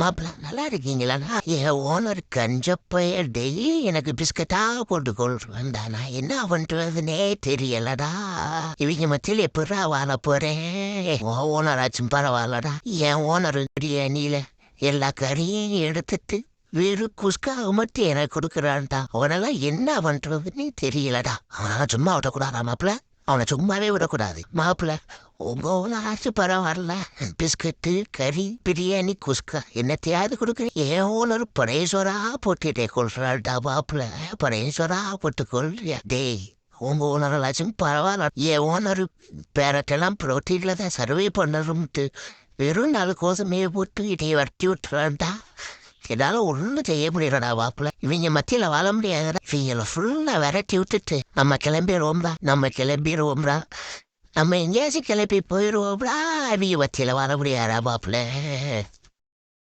மாப்பிள நல்லா இருக்கீங்களா? என் ஓனர் கஞ்சப்பைய டெய்லி எனக்கு பிஸ்கட்டா போட்டு கொள்றா. நான் என்ன பண்றதுனே தெரியலடா. இவங்க மத்தியில் எப்படா வாழ போறேன்? ஓனராச்சும் பரவாயில்லடா. என் ஓனர் பிரியாணியில எல்லா கறியும் எடுத்துட்டு வெறும் குஸ்காவை மட்டும் எனக்கு கொடுக்குறான்டா. அவனெல்லாம் என்ன பண்றதுன்னு தெரியலடா. அவனெல்லாம் சும்மா விடக்கூடாதா மாப்பிள? அவனை சும்மாவே விடக்கூடாது மாப்பிள. உங்க ஓனராச்சும் பரவாயில்ல. பிஸ்கட்டு கறி பிரியாணி குஸ்கா என்னத்தையாவது கொடுக்குறேன். என் ஓனர் பரேஸ்வரா போட்டுட்டே கொள்றாள்டா மாப்பிள. பரேஸ்வரா போட்டு கொள்றியா டேய்? உங்க ஓனராச்சும் பரவாயில்ல. என் ஓனர் பேரட்டெல்லாம் புரோட்டீன்ல தான் சர்வே பண்ணணும்ட்டு வெறும் 4 கோசமே போட்டு இதையை வட்டி விட்டுறான்டா. என்னால ஒன்றும் செய்ய முடியலடா மாப்பிள. இவங்க மத்தியில் வாழ முடியாதுடா. இவங்களை ஃபுல்லா விரட்டி விட்டுட்டு நம்ம கிளம்பிடுவோம்டா. நம்ம எங்கேயாச்சும் கிளப்பி போயிடுவோம்டா. அவங்க மத்தியில் வாழ முடியாதா மாப்பிள?